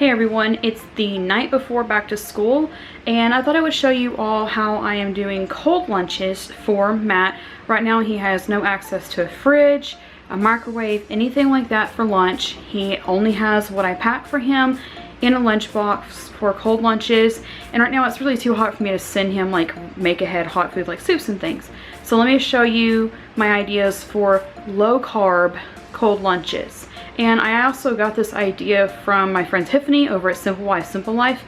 Hey everyone, it's the night before back to school and I thought I would show you all how I am doing cold lunches for Matt. Right now he has no access to a fridge, a microwave, anything like that for lunch. He only has what I pack for him in a lunchbox for cold lunches, and right now it's really too hot for me to send him like make ahead hot food like soups and things. So let me show you my ideas for low carb cold lunches. And I also got this idea from my friend Tiffany over at Simple Wife Simple Life.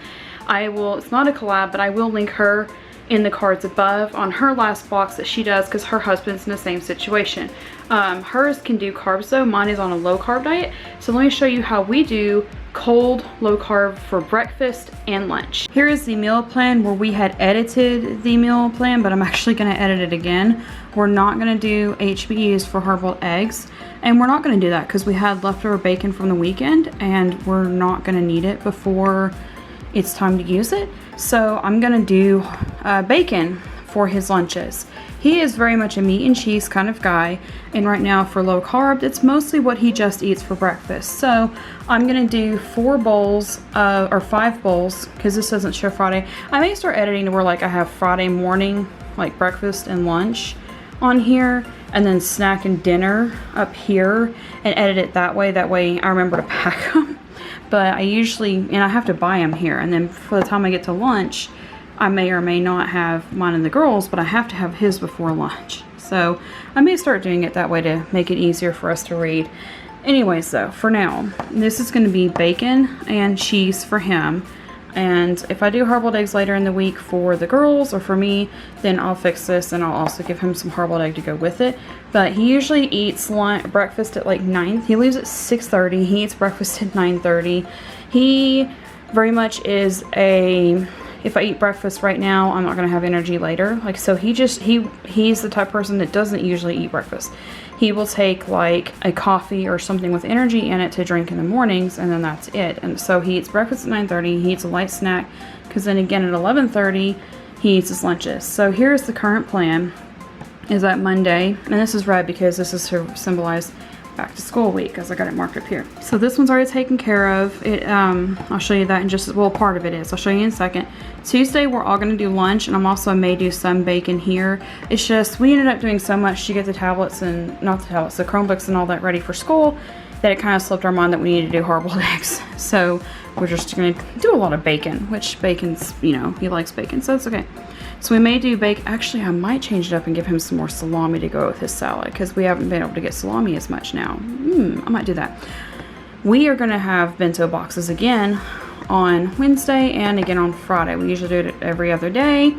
It's not a collab, but I will link her in the cards above on her last box that she does because her husband's in the same situation. Hers can do carbs though, mine is on a low carb diet. So let me show you how we do cold low carb for breakfast and lunch. Here is the meal plan where we had edited the meal plan, but I'm actually going to edit it again. We're not going to do HBUs for hard-boiled eggs, and we're not going to do that because we had leftover bacon from the weekend and we're not going to need it before it's time to use it. So I'm going to do bacon for his lunches. He is very much a meat and cheese kind of guy, and right now for low carb, it's mostly what he just eats for breakfast. So I'm gonna do 4 bowls or 5 bowls because this doesn't show Friday. I may start editing to where like I have Friday morning like breakfast and lunch on here, and then snack and dinner up here, and edit it that way. That way I remember to pack them. But I usually, and I have to buy them here, and then for the time I get to lunch, I may or may not have mine and the girls, but I have to have his before lunch. So I may start doing it that way to make it easier for us to read. Anyways though, for now, this is going to be bacon and cheese for him. And if I do hard-boiled eggs later in the week for the girls or for me, then I'll fix this and I'll also give him some hard-boiled egg to go with it. But he usually eats breakfast at like 9. He leaves at 6:30. He eats breakfast at 9:30. He very much is if I eat breakfast right now, I'm not going to have energy later. Like, so he's the type of person that doesn't usually eat breakfast. He will take like a coffee or something with energy in it to drink in the mornings, and then that's it. And so he eats breakfast at 9:30. He eats a light snack, because then again at 11:30 he eats his lunches. So here's the current plan. Is that Monday, and this is red because this is to symbolize back to school week, as I got it marked up here. So this one's already taken care of. I'll show you that in just, well, part of it is. I'll show you in a second. Tuesday we're all going to do lunch, and I'm also may do some bacon here. It's just we ended up doing so much to get the tablets and the Chromebooks and all that ready for school that it kind of slipped our mind that we needed to do hard-boiled eggs. So we're just going to do a lot of bacon, which bacon's, you know, he likes bacon, so it's okay. So we may do bacon. Actually, I might change it up and give him some more salami to go with his salad because we haven't been able to get salami as much now. I might do that. We are going to have bento boxes again on Wednesday and again on Friday. We usually do it every other day.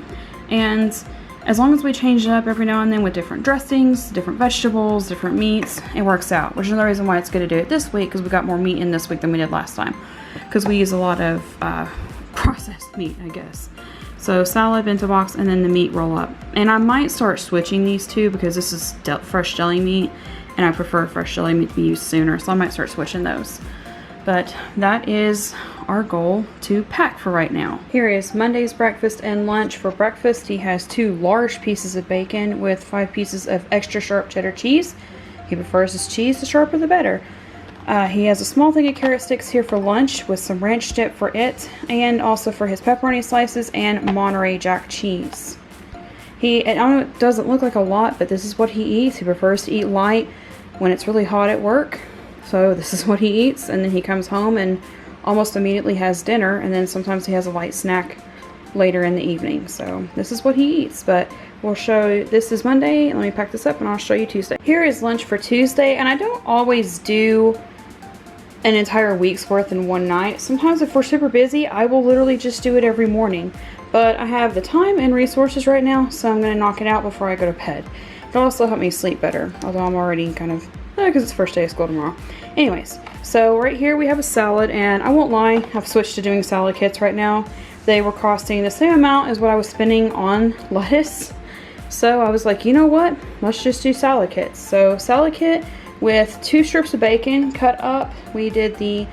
And as long as we change it up every now and then with different dressings, different vegetables, different meats, it works out. Which is the reason why it's good to do it this week, because we got more meat in this week than we did last time. Because we use a lot of processed meat, I guess. So salad, bento box, and then the meat roll up. And I might start switching these two because this is fresh deli meat, and I prefer fresh deli meat to be used sooner, so I might start switching those. But that is our goal to pack for right now. Here is Monday's breakfast and lunch. For breakfast, he has 2 large pieces of bacon with 5 pieces of extra sharp cheddar cheese. He prefers his cheese, the sharper the better. He has a small thing of carrot sticks here for lunch with some ranch dip for it, and also for his pepperoni slices and Monterey Jack cheese. I know it doesn't look like a lot, but this is what he eats. He prefers to eat light when it's really hot at work. So this is what he eats, and then he comes home and almost immediately has dinner, and then sometimes he has a light snack later in the evening. So this is what he eats, but we'll show, this is Monday. Let me pack this up and I'll show you Tuesday. Here is lunch for Tuesday, and I don't always do an entire week's worth in one night. Sometimes if we're super busy, I will literally just do it every morning. But I have the time and resources right now, so I'm going to knock it out before I go to bed. It'll also help me sleep better, although I'm already kind of, because it's the first day of school tomorrow. Anyways, so right here we have a salad, and I won't lie, I've switched to doing salad kits right now. They were costing the same amount as what I was spending on lettuce. So I was like, you know what? Let's just do salad kits. So salad kit with 2 strips of bacon cut up. We did the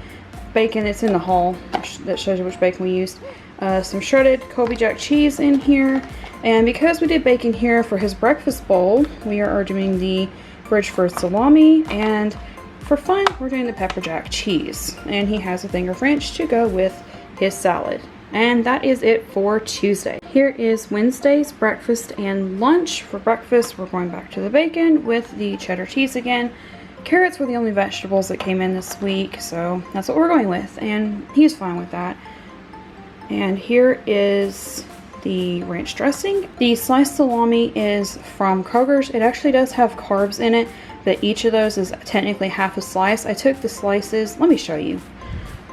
bacon that's in the haul that shows you which bacon we used. Some shredded Colby Jack cheese in here. And because we did bacon here for his breakfast bowl, we are doing the Bridgeford salami and for fun, we're doing the pepper jack cheese. And he has a finger French to go with his salad. And that is it for Tuesday. Here is Wednesday's breakfast and lunch. For breakfast, we're going back to the bacon with the cheddar cheese again. Carrots were the only vegetables that came in this week, so that's what we're going with. And he's fine with that. And here is the ranch dressing. The sliced salami is from Kroger's. It actually does have carbs in it, but each of those is technically half a slice. I took the slices. Let me show you.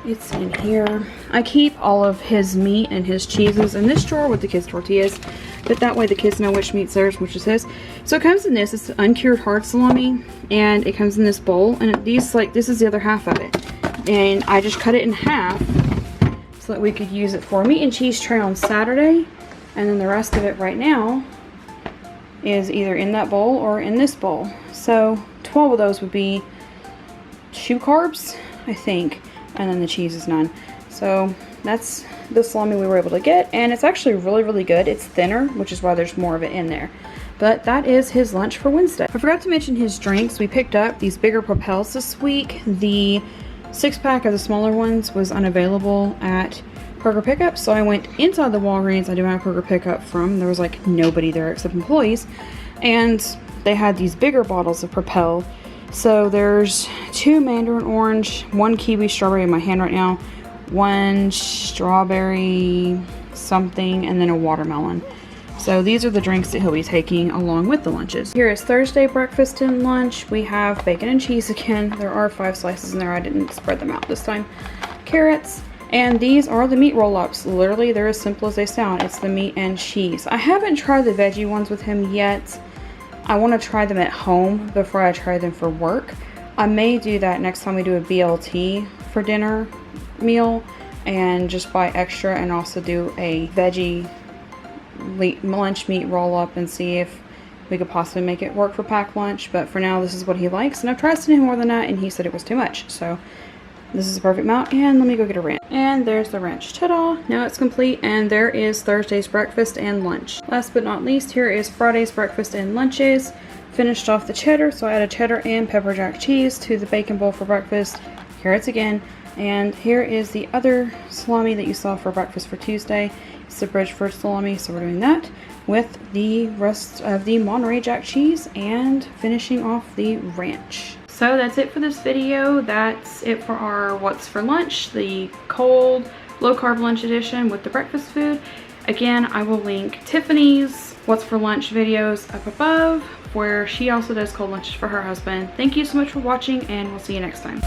It's in here. I keep all of his meat and his cheeses in this drawer with the kids' tortillas, but that way the kids know which meat's theirs, which is his. So it comes in this. It's uncured hard salami, and it comes in this bowl, and this is the other half of it. And I just cut it in half so that we could use it for meat and cheese tray on Saturday, and then the rest of it right now is either in that bowl or in this bowl. So 12 of those would be 2 carbs, I think. And then the cheese is none. So that's the salami we were able to get, and it's actually really, really good. It's thinner, which is why there's more of it in there. But that is his lunch for Wednesday. I forgot to mention his drinks. We picked up these bigger Propels this week. The 6-pack of the smaller ones was unavailable at Kroger pickup, so I went inside the Walgreens I do my Kroger pickup from. There was like nobody there except employees, and they had these bigger bottles of Propel. So there's 2 mandarin orange, 1 kiwi strawberry in my hand right now, 1 strawberry something, and then a watermelon. So these are the drinks that he'll be taking along with the lunches. Here is Thursday breakfast and lunch. We have bacon and cheese again. There are 5 slices in there. I didn't spread them out this time. Carrots. And these are the meat roll-ups. Literally, they're as simple as they sound. It's the meat and cheese. I haven't tried the veggie ones with him yet. I want to try them at home before I try them for work. I may do that next time we do a BLT for dinner meal, and just buy extra and also do a veggie lunch meat roll up and see if we could possibly make it work for packed lunch. But for now, this is what he likes, and I've tried him more than that, and he said it was too much. So this is a perfect amount, and let me go get a ranch. And there's the ranch. Ta-da! Now it's complete, and there is Thursday's breakfast and lunch. Last but not least, here is Friday's breakfast and lunches. Finished off the cheddar, so I added cheddar and pepper jack cheese to the bacon bowl for breakfast. Carrots again. And here is the other salami that you saw for breakfast for Tuesday. It's the Bridgeford salami, so we're doing that with the rest of the Monterey Jack cheese and finishing off the ranch. So that's it for this video. That's it for our what's for lunch, the cold low carb lunch edition with the breakfast food. Again, I will link Tiffany's what's for lunch videos up above, where she also does cold lunches for her husband. Thank you so much for watching, and we'll see you next time.